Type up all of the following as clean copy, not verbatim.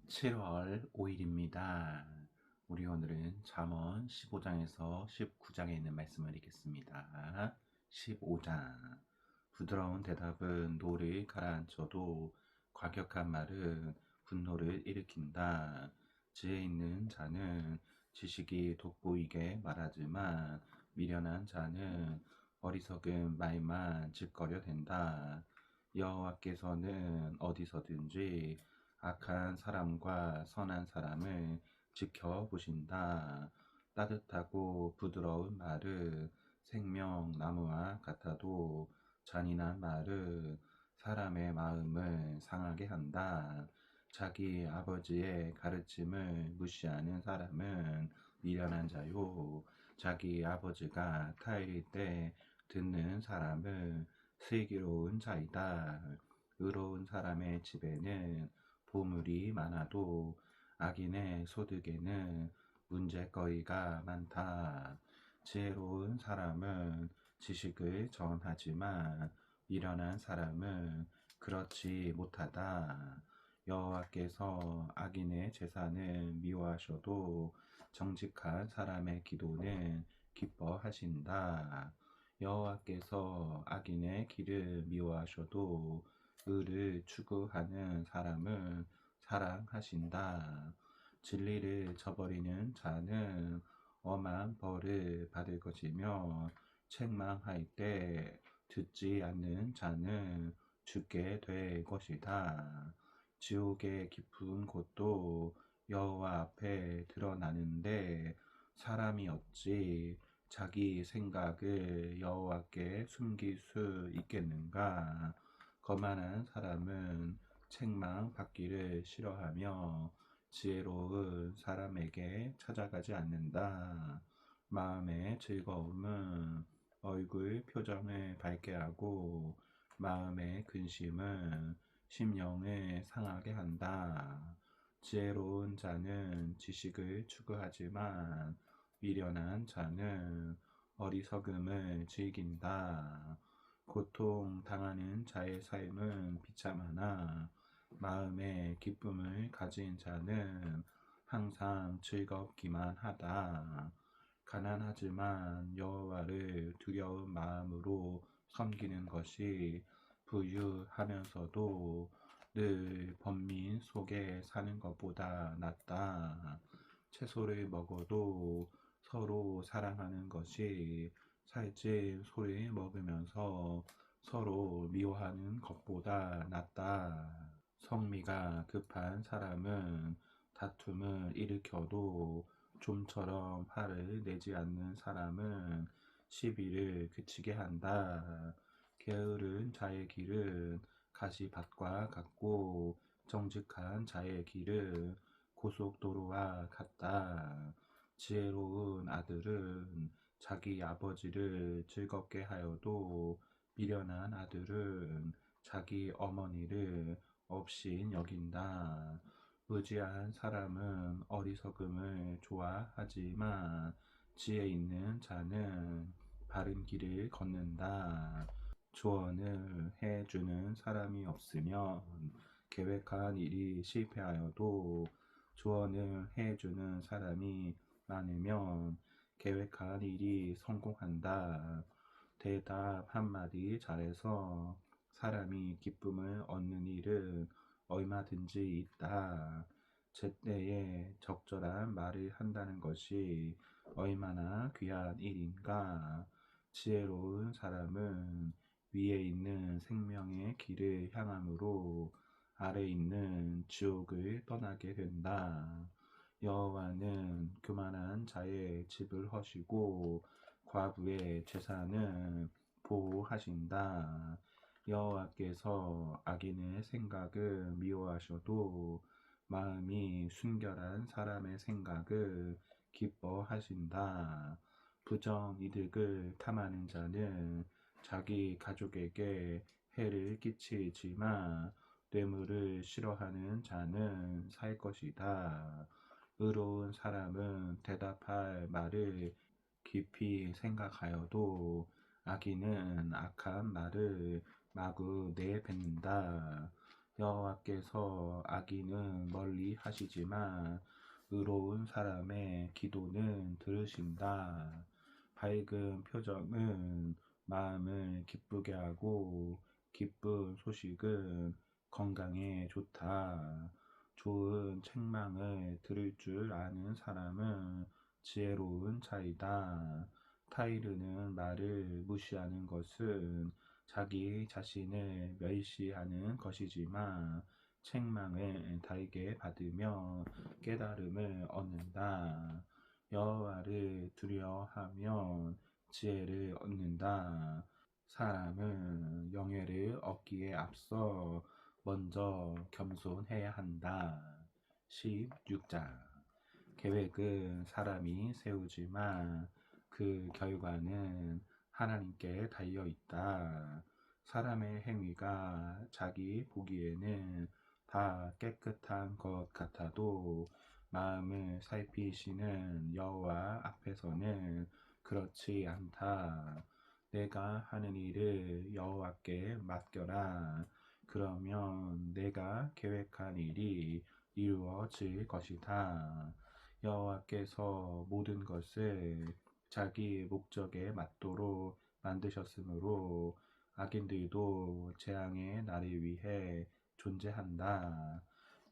7월 5일입니다. 우리 오늘은 잠언 15장에서 19장에 있는 말씀을 읽겠습니다. 15장. 부드러운 대답은 노를 가라앉혀도 과격한 말은 분노를 일으킨다. 지혜 있는 자는 지식이 돋보이게 말하지만 미련한 자는 어리석은 말만 짓거려 댄다. 여호와께서는 어디서든지 악한 사람과 선한 사람을 지켜보신다. 따뜻하고 부드러운 말은 생명나무와 같아도 잔인한 말은 사람의 마음을 상하게 한다. 자기 아버지의 가르침을 무시하는 사람은 미련한 자요. 자기 아버지가 타일일 때 듣는 사람은 슬기로운 자이다. 의로운 사람의 집에는 보물이 많아도 악인의 소득에는 문제거리가 많다. 지혜로운 사람은 지식을 전하지만 미련한 사람은 그렇지 못하다. 여호와께서 악인의 재산을 미워하셔도 정직한 사람의 기도는 기뻐하신다. 여호와께서 악인의 길을 미워하셔도 의를 추구하는 사람을 사랑하신다. 진리를 저버리는 자는 엄한 벌을 받을 것이며 책망할 때 듣지 않는 자는 죽게 될 것이다. 지옥의 깊은 곳도 여호와 앞에 드러나는데 사람이 어찌 자기 생각을 여호와께 숨길 수 있겠는가? 거만한 사람은 책망받기를 싫어하며 지혜로운 사람에게 찾아가지 않는다. 마음의 즐거움은 얼굴 표정을 밝게 하고 마음의 근심은 심령을 상하게 한다. 지혜로운 자는 지식을 추구하지만 미련한 자는 어리석음을 즐긴다. 고통 당하는 자의 삶은 비참하나 마음의 기쁨을 가진 자는 항상 즐겁기만 하다. 가난하지만 여호와를 두려운 마음으로 섬기는 것이 부유하면서도 늘 번민 속에 사는 것보다 낫다. 채소를 먹어도 서로 사랑하는 것이 살찐 소를 먹으면서 서로 미워하는 것보다 낫다. 성미가 급한 사람은 다툼을 일으켜도 좀처럼 화를 내지 않는 사람은 시비를 그치게 한다. 게으른 자의 길은 가시밭과 같고 정직한 자의 길은 고속도로와 같다. 지혜로운 아들은 자기 아버지를 즐겁게 하여도 미련한 아들은 자기 어머니를 없인 여긴다. 무지한 사람은 어리석음을 좋아하지만 지혜 있는 자는 바른 길을 걷는다. 조언을 해주는 사람이 없으면 계획한 일이 실패하여도 조언을 해주는 사람이 많으면 계획한 일이 성공한다. 대답 한마디 잘해서 사람이 기쁨을 얻는 일은 얼마든지 있다. 제때에 적절한 말을 한다는 것이 얼마나 귀한 일인가. 지혜로운 사람은 위에 있는 생명의 길을 향함으로 아래 있는 지옥을 떠나게 된다. 여호와는 교만한 자의 집을 허시고 과부의 재산은 보호하신다. 여호와께서 악인의 생각을 미워하셔도 마음이 순결한 사람의 생각을 기뻐하신다. 부정이득을 탐하는 자는 자기 가족에게 해를 끼치지만 뇌물을 싫어하는 자는 살 것이다. 의로운 사람은 대답할 말을 깊이 생각하여도 악인은 악한 말을 마구 내뱉는다. 여호와께서 악인은 멀리 하시지만 의로운 사람의 기도는 들으신다. 밝은 표정은 마음을 기쁘게 하고 기쁜 소식은 건강에 좋다. 좋은 책망을 들을 줄 아는 사람은 지혜로운 자이다. 타이르는 말을 무시하는 것은 자기 자신을 멸시하는 것이지만 책망을 달게 받으며 깨달음을 얻는다. 여호와를 두려워하면 지혜를 얻는다. 사람은 영예를 얻기에 앞서 먼저 겸손해야 한다. 16장. 계획은 사람이 세우지만 그 결과는 하나님께 달려 있다. 사람의 행위가 자기 보기에는 다 깨끗한 것 같아도 마음을 살피시는 여호와 앞에서는 그렇지 않다. 내가 하는 일을 여호와께 맡겨라. 그러면 내가 계획한 일이 이루어질 것이다. 여호와께서 모든 것을 자기 목적에 맞도록 만드셨으므로 악인들도 재앙의 날을 위해 존재한다.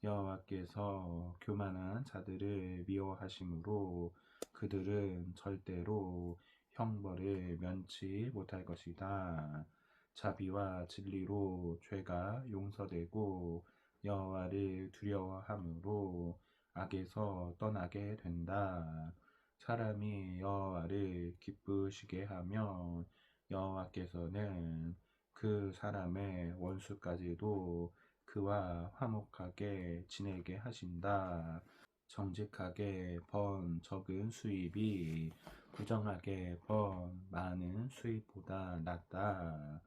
여호와께서 교만한 자들을 미워하심으로 그들은 절대로 형벌을 면치 못할 것이다. 자비와 진리로 죄가 용서되고 여호와를 두려워함으로 악에서 떠나게 된다. 사람이 여호와를 기쁘시게 하면 여호와께서는 그 사람의 원수까지도 그와 화목하게 지내게 하신다. 정직하게 번 적은 수입이 부정하게 번 많은 수입보다 낫다.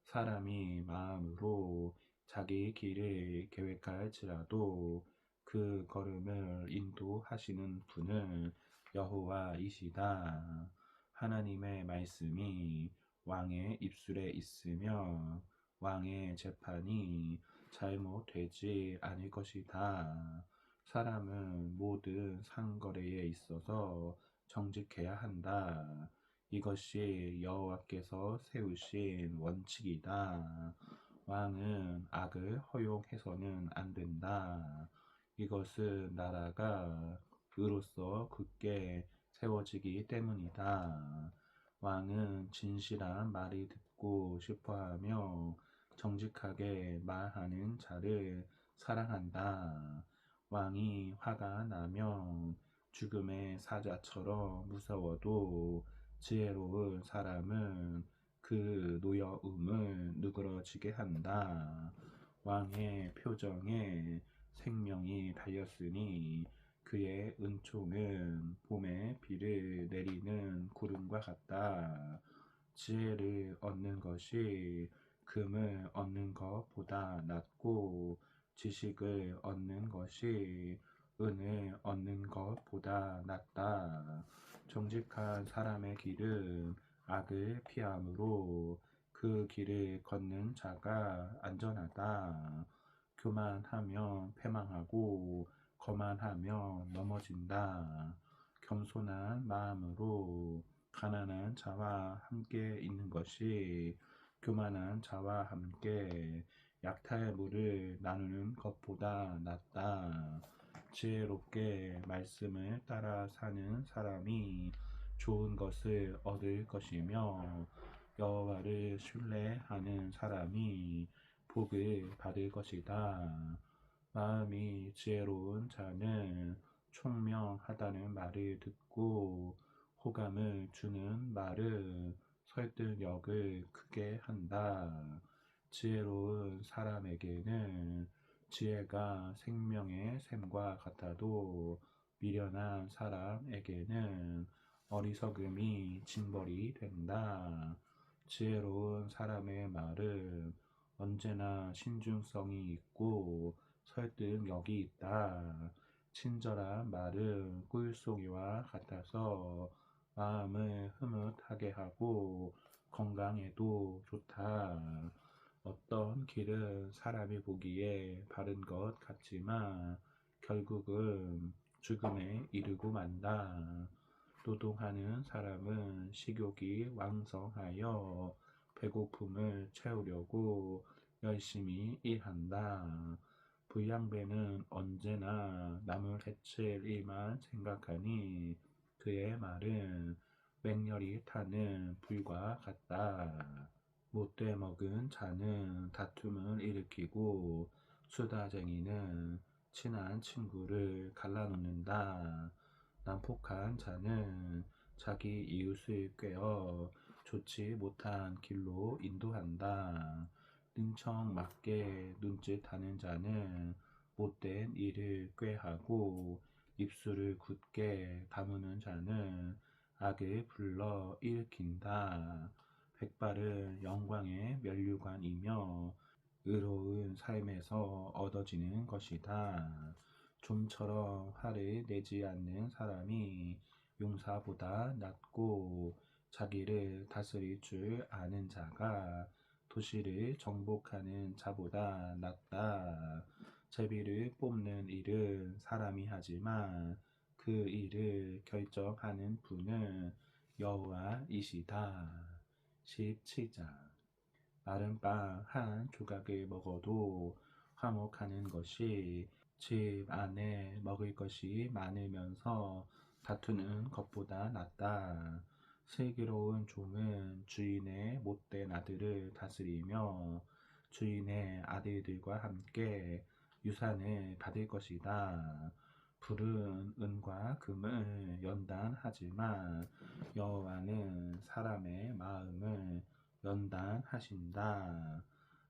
사람이 마음으로 자기 길을 계획할지라도 그 걸음을 인도하시는 분은 여호와이시다. 하나님의 말씀이 왕의 입술에 있으며 왕의 재판이 잘못되지 않을 것이다. 사람은 모든 상거래에 있어서 정직해야 한다. 이것이 여호와께서 세우신 원칙이다. 왕은 악을 허용해서는 안 된다. 이것은 나라가 의로서 굳게 세워지기 때문이다. 왕은 진실한 말이 듣고 싶어하며 정직하게 말하는 자를 사랑한다. 왕이 화가 나면 죽음의 사자처럼 무서워도 지혜로운 사람은 그 노여움을 누그러지게 한다. 왕의 표정에 생명이 달렸으니 그의 은총은 봄에 비를 내리는 구름과 같다. 지혜를 얻는 것이 금을 얻는 것보다 낫고 지식을 얻는 것이 은을 얻는 것보다 낫다. 정직한 사람의 길은 악을 피함으로 그 길을 걷는 자가 안전하다. 교만하면 패망하고 거만하면 넘어진다. 겸손한 마음으로 가난한 자와 함께 있는 것이 교만한 자와 함께 약탈물을 나누는 것보다 낫다. 지혜롭게 말씀을 따라 사는 사람이 좋은 것을 얻을 것이며 여호와를 신뢰하는 사람이 복을 받을 것이다. 마음이 지혜로운 자는 총명하다는 말을 듣고 호감을 주는 말은 설득력을 크게 한다. 지혜로운 사람에게는 지혜가 생명의 샘과 같아도 미련한 사람에게는 어리석음이 징벌이 된다. 지혜로운 사람의 말은 언제나 신중성이 있고 설득력이 있다. 친절한 말은 꿀송이와 같아서 마음을 흐뭇하게 하고 건강에도 좋다. 어떤 길은 사람이 보기에 바른 것 같지만 결국은 죽음에 이르고 만다. 노동하는 사람은 식욕이 왕성하여 배고픔을 채우려고 열심히 일한다. 불량배는 언제나 남을 해칠 일만 생각하니 그의 말은 맹렬히 타는 불과 같다. 못돼 먹은 자는 다툼을 일으키고 수다쟁이는 친한 친구를 갈라놓는다. 난폭한 자는 자기 이웃을 꾀어 좋지 못한 길로 인도한다. 능청맞게 눈짓하는 자는 못된 일을 꾀하고 입술을 굳게 다무는 자는 악을 불러 일으킨다. 백발은 영광의 면류관이며 의로운 삶에서 얻어지는 것이다. 좀처럼 화를 내지 않는 사람이 용사보다 낫고 자기를 다스릴 줄 아는 자가 도시를 정복하는 자보다 낫다. 제비를 뽑는 일은 사람이 하지만 그 일을 결정하는 분은 여호와이시다. 17장. 마른 빵 한 조각을 먹어도 화목하는 것이 집 안에 먹을 것이 많으면서 다투는 것보다 낫다. 슬기로운 종은 주인의 못된 아들을 다스리며 주인의 아들들과 함께 유산을 받을 것이다. 불은 은과 금을 연단하지만 여호와는 사람의 마음을 연단하신다.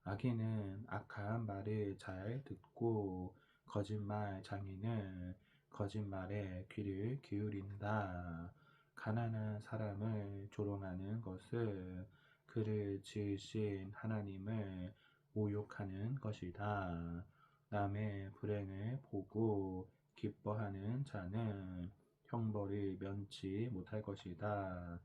악인은 악한 말을 잘 듣고 거짓말 장인은 거짓말에 귀를 기울인다. 가난한 사람을 조롱하는 것은 그를 지으신 하나님을 모욕하는 것이다. 남의 불행을 보고 기뻐하는 자는 형벌을 면치 못할 것이다.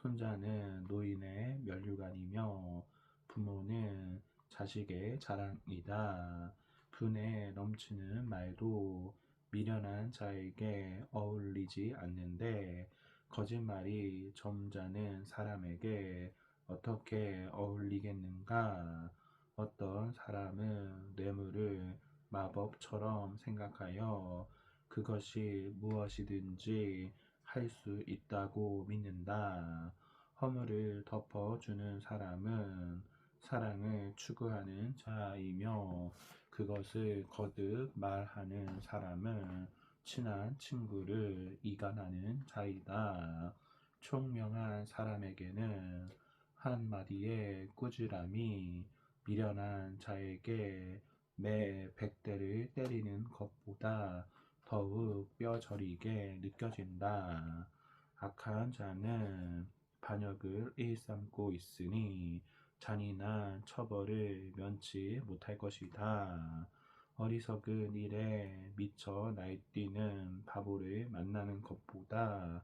손자는 노인의 면류관이며 부모는 자식의 자랑이다. 분에 넘치는 말도 미련한 자에게 어울리지 않는데 거짓말이 점잖은 사람에게 어떻게 어울리겠는가? 어떤 사람은 뇌물을 마법처럼 생각하여 그것이 무엇이든지 할 수 있다고 믿는다. 허물을 덮어주는 사람은 사랑을 추구하는 자이며 그것을 거듭 말하는 사람은 친한 친구를 이간하는 자이다. 총명한 사람에게는 한마디의 꾸지람이 미련한 자에게 매 100대를 때리는 것보다 더욱 뼈저리게 느껴진다. 악한 자는 반역을 일삼고 있으니 잔인한 처벌을 면치 못할 것이다. 어리석은 일에 미쳐 날뛰는 바보를 만나는 것보다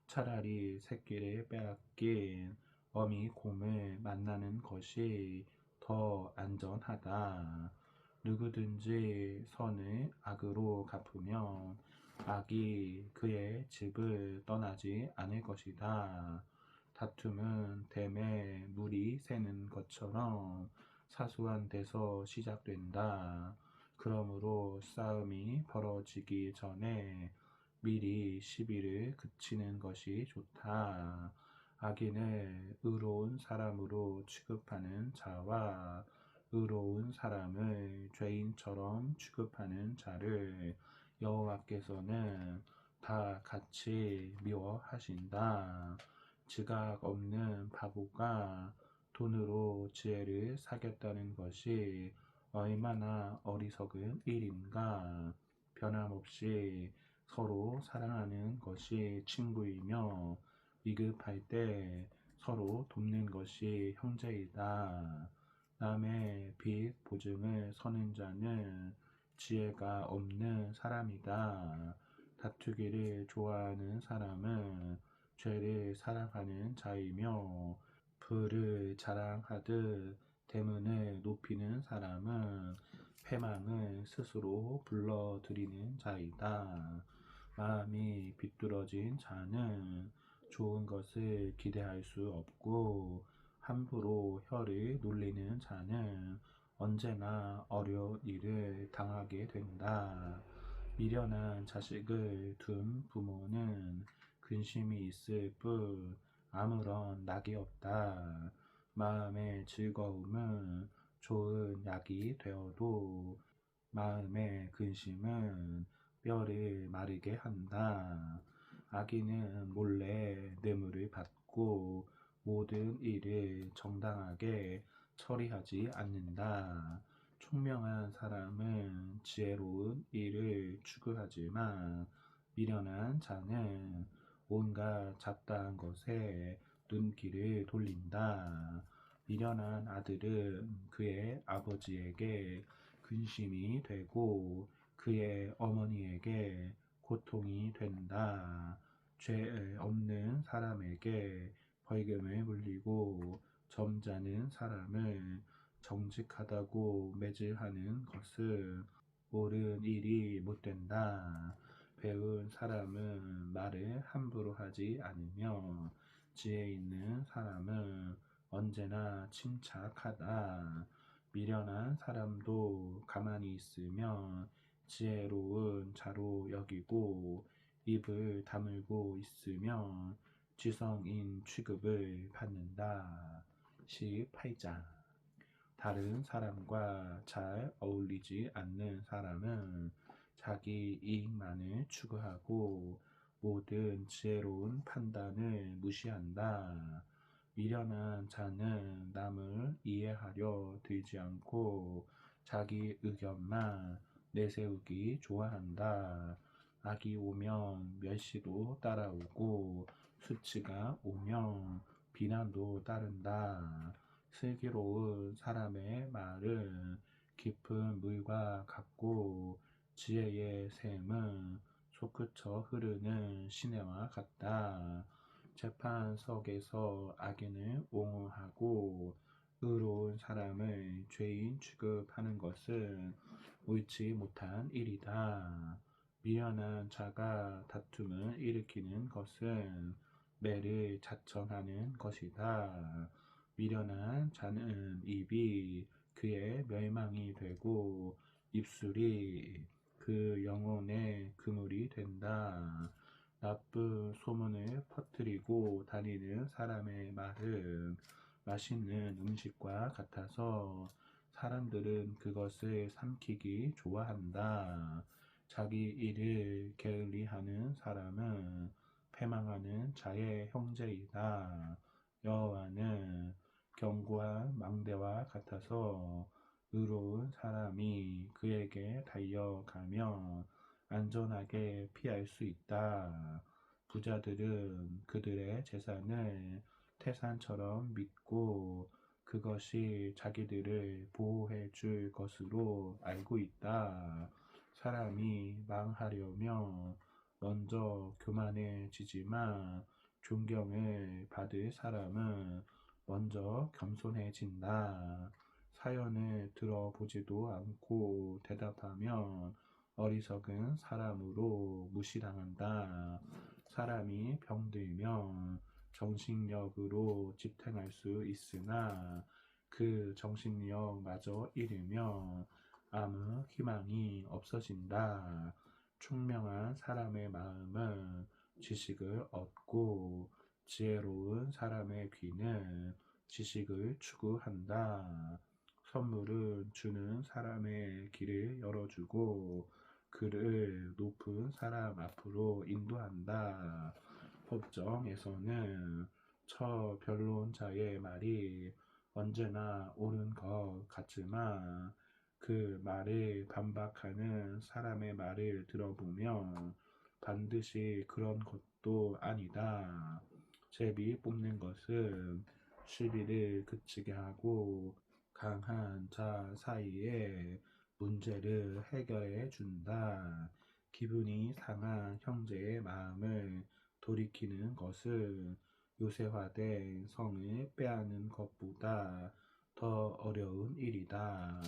차라리 새끼를 빼앗긴 어미 곰을 만나는 것이 더 안전하다. 누구든지 선을 악으로 갚으면 악이 그의 집을 떠나지 않을 것이다. 다툼은 댐에 물이 새는 것처럼 사소한 데서 시작된다. 그러므로 싸움이 벌어지기 전에 미리 시비를 그치는 것이 좋다. 악인을 의로운 사람으로 취급하는 자와 의로운 사람을 죄인처럼 취급하는 자를 여호와께서는 다 같이 미워하신다. 지각 없는 바보가 돈으로 지혜를 사겠다는 것이 얼마나 어리석은 일인가. 변함없이 서로 사랑하는 것이 친구이며 위급할 때 서로 돕는 것이 형제이다. 남의 빚 보증을 서는 자는 지혜가 없는 사람이다. 다투기를 좋아하는 사람은 죄를 사랑하는 자이며 부를 자랑하듯 대문을 높이는 사람은 패망을 스스로 불러들이는 자이다. 마음이 비뚤어진 자는 좋은 것을 기대할 수 없고 함부로 혀를 놀리는 자는 언제나 어려운 일을 당하게 된다. 미련한 자식을 둔 부모는 근심이 있을 뿐 아무런 낙이 없다. 마음의 즐거움은 좋은 약이 되어도 마음의 근심은 뼈를 마르게 한다. 악인은 몰래 뇌물을 받고 모든 일을 정당하게 처리하지 않는다. 총명한 사람은 지혜로운 일을 추구하지만 미련한 자는 온갖 잡다한 것에 눈길을 돌린다. 미련한 아들은 그의 아버지에게 근심이 되고 그의 어머니에게 고통이 된다. 죄 없는 사람에게 벌금을 물리고 점잖은 사람을 정직하다고 매질하는 것은 옳은 일이 못된다. 배운 사람은 말을 함부로 하지 않으며 지혜 있는 사람은 언제나 침착하다. 미련한 사람도 가만히 있으면 지혜로운 자로 여기고 입을 다물고 있으면 지성인 취급을 받는다. 18장 다른 사람과 잘 어울리지 않는 사람은 자기 이익만을 추구하고 모든 지혜로운 판단을 무시한다. 미련한 자는 남을 이해하려 들지 않고 자기 의견만 내세우기 좋아한다. 악이 오면 멸시도 따라오고 수치가 오면 비난도 따른다. 슬기로운 사람의 말은 깊은 물과 같고 지혜의 샘은 솟구쳐 흐르는 시내와 같다. 재판석에서 악인을 옹호하고 의로운 사람을 죄인 취급하는 것은 옳지 못한 일이다. 미련한 자가 다툼을 일으키는 것은 매를 자청하는 것이다. 미련한 자는 입이 그의 멸망이 되고 입술이 그 영혼의 그물이 된다. 나쁜 소문을 퍼뜨리고 다니는 사람의 말은 맛있는 음식과 같아서 사람들은 그것을 삼키기 좋아한다. 자기 일을 게을리하는 사람은 패망하는 자의 형제이다. 여호와는 견고한 망대와 같아서 의로운 사람이 그에게 달려가며 안전하게 피할 수 있다. 부자들은 그들의 재산을 태산처럼 믿고 그것이 자기들을 보호해 줄 것으로 알고 있다. 사람이 망하려면 먼저 교만해지지만 존경을 받을 사람은 먼저 겸손해진다. 사연을 들어보지도 않고 대답하면 어리석은 사람으로 무시당한다. 사람이 병들면 정신력으로 지탱할 수 있으나 그 정신력마저 잃으면 아무 희망이 없어진다. 총명한 사람의 마음은 지식을 얻고 지혜로운 사람의 귀는 지식을 추구한다. 선물은 주는 사람의 길을 열어주고 그를 높은 사람 앞으로 인도한다. 법정에서는 변론자의 말이 언제나 옳은 것 같지만 그 말을 반박하는 사람의 말을 들어보면 반드시 그런 것도 아니다. 제비 뽑는 것은 시비를 그치게 하고 강한 자 사이에 문제를 해결해 준다. 기분이 상한 형제의 마음을 돌이키는 것은 요새화된 성을 빼앗는 것보다 더 더 어려운 일이다.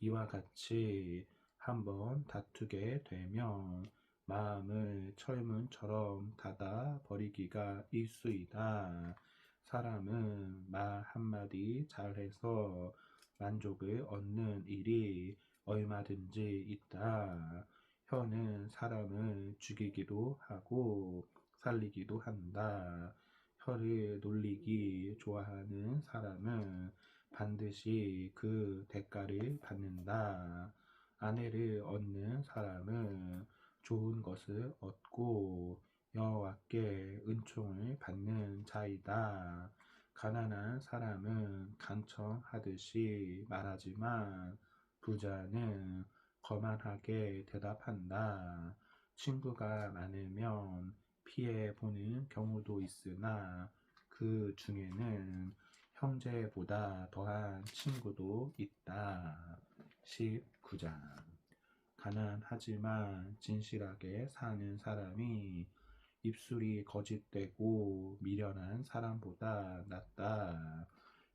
이와 같이 한번 다투게 되면 마음을 철문처럼 닫아 버리기가 일쑤이다. 사람은 말 한마디 잘해서 만족을 얻는 일이 얼마든지 있다. 혀는 사람을 죽이기도 하고 살리기도 한다. 혀를 놀리기 좋아하는 사람은 반드시 그 대가를 받는다. 아내를 얻는 사람은 좋은 것을 얻고 여호와께 은총을 받는 자이다. 가난한 사람은 간청하듯이 말하지만 부자는 거만하게 대답한다. 친구가 많으면 피해 보는 경우도 있으나 그 중에는 형제보다 더한 친구도 있다. 19장. 가난하지만 진실하게 사는 사람이 입술이 거짓되고 미련한 사람보다 낫다.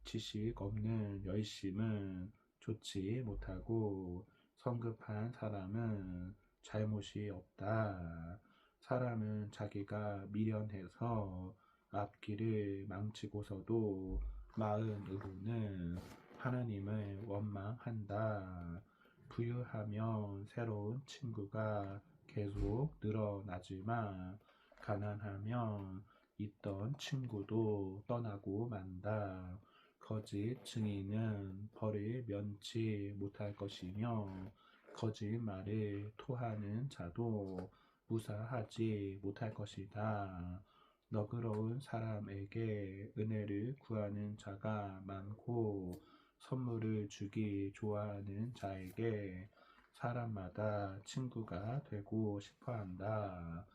지식 없는 열심은 좋지 못하고 성급한 사람은 잘못이 없다. 사람은 자기가 미련해서 앞길을 망치고서도 마음으로는 하나님을 원망한다. 부유하면 새로운 친구가 계속 늘어나지만 가난하면 있던 친구도 떠나고 만다. 거짓 증인은 벌을 면치 못할 것이며 거짓말을 토하는 자도 무사하지 못할 것이다. 너그러운 사람에게 은혜를 구하는 자가 많고 선물을 주기 좋아하는 자에게 사람마다 친구가 되고 싶어한다.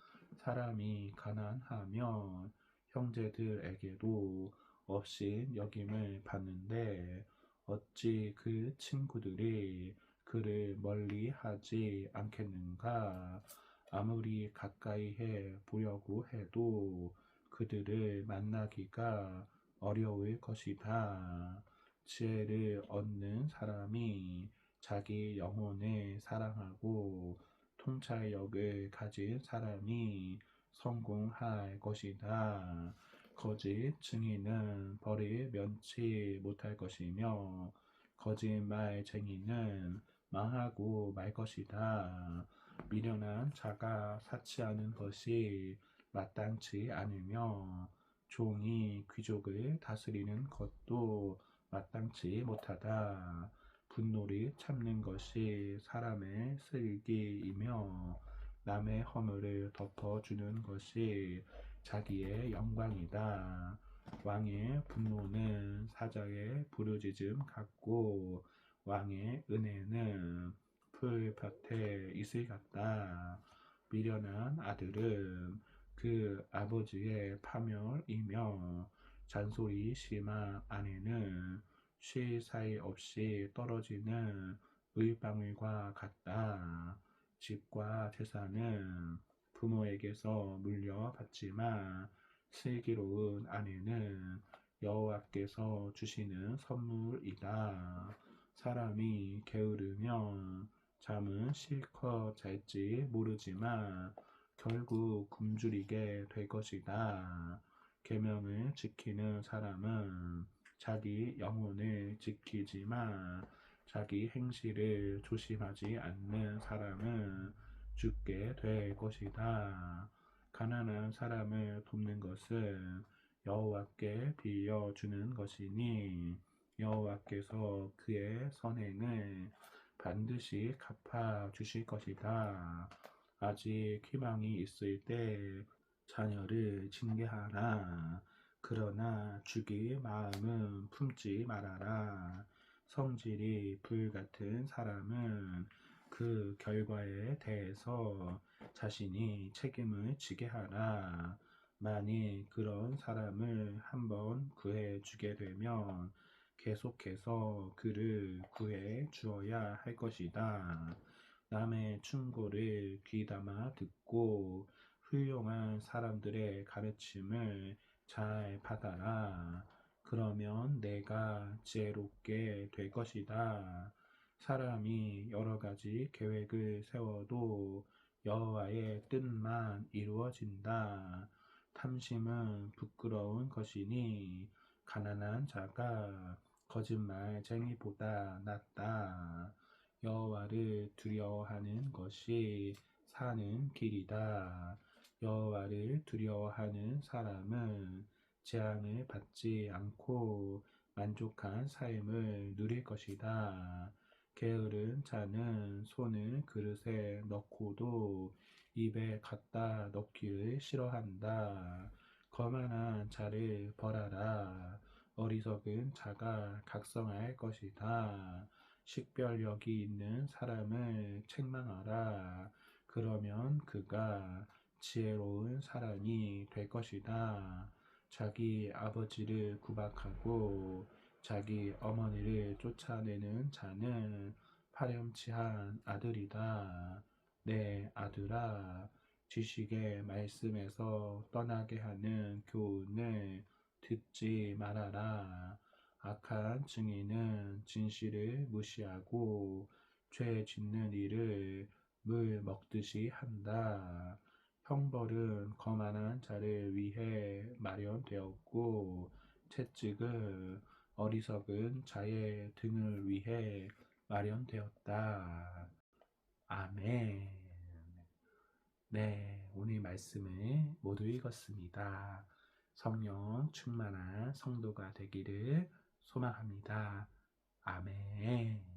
사람이 가난하면 형제들에게도 없인 여김을 받는데 어찌 그 친구들이 그를 멀리하지 않겠는가? 아무리 가까이 해 보려고 해도 그들을 만나기가 어려울 것이다. 지혜를 얻는 사람이 자기 영혼을 사랑하고 통찰력을 가진 사람이 성공할 것이다. 거짓 증인은 벌을 면치 못할 것이며 거짓말쟁이는 망하고 말 것이다. 미련한 자가 사치하는 것이 마땅치 않으며 종이 귀족을 다스리는 것도 마땅치 못하다. 분노를 참는 것이 사람의 슬기이며 남의 허물을 덮어주는 것이 자기의 영광이다. 왕의 분노는 사자의 부르짖음 같고 왕의 은혜는 풀밭의 이슬 같다. 미련한 아들은 그 아버지의 파멸이며 잔소리 심한 아내는 쉴 사이 없이 떨어지는 물방울과 같다. 집과 재산은 부모에게서 물려받지만 슬기로운 아내는 여호와께서 주시는 선물이다. 사람이 게으르면 잠은 실컷 잘지 모르지만 결국 굶주리게 될 것이다. 계명을 지키는 사람은 자기 영혼을 지키지만 자기 행실을 조심하지 않는 사람은 죽게 될 것이다. 가난한 사람을 돕는 것은 여호와께 빌려주는 것이니 여호와께서 그의 선행을 반드시 갚아 주실 것이다. 아직 희망이 있을 때 자녀를 징계하라. 그러나 죽일 마음은 품지 말아라. 성질이 불같은 사람은 그 결과에 대해서 자신이 책임을 지게 하라. 만일 그런 사람을 한번 구해 주게 되면 계속해서 그를 구해 주어야 할 것이다. 남의 충고를 귀담아 듣고 훌륭한 사람들의 가르침을 잘 받아라. 그러면 내가 지혜롭게 될 것이다. 사람이 여러 가지 계획을 세워도 여호와의 뜻만 이루어진다. 탐심은 부끄러운 것이니 가난한 자가 거짓말쟁이보다 낫다. 여호와를 두려워하는 것이 사는 길이다. 여호와를 두려워하는 사람은 재앙을 받지 않고 만족한 삶을 누릴 것이다. 게으른 자는 손을 그릇에 넣고도 입에 갖다 넣기를 싫어한다. 거만한 자를 벌하라. 어리석은 자가 각성할 것이다. 식별력이 있는 사람을 책망하라. 그러면 그가 지혜로운 사람이 될 것이다. 자기 아버지를 구박하고 자기 어머니를 쫓아내는 자는 파렴치한 아들이다. 내 아들아, 지식의 말씀에서 떠나게 하는 교훈을 듣지 말아라. 악한 증인은 진실을 무시하고 죄 짓는 일을 물 먹듯이 한다. 형벌은 거만한 자를 위해 마련되었고 채찍은 어리석은 자의 등을 위해 마련되었다. 아멘. 네, 오늘 말씀을 모두 읽었습니다. 성령 충만한 성도가 되기를 소망합니다. 아멘.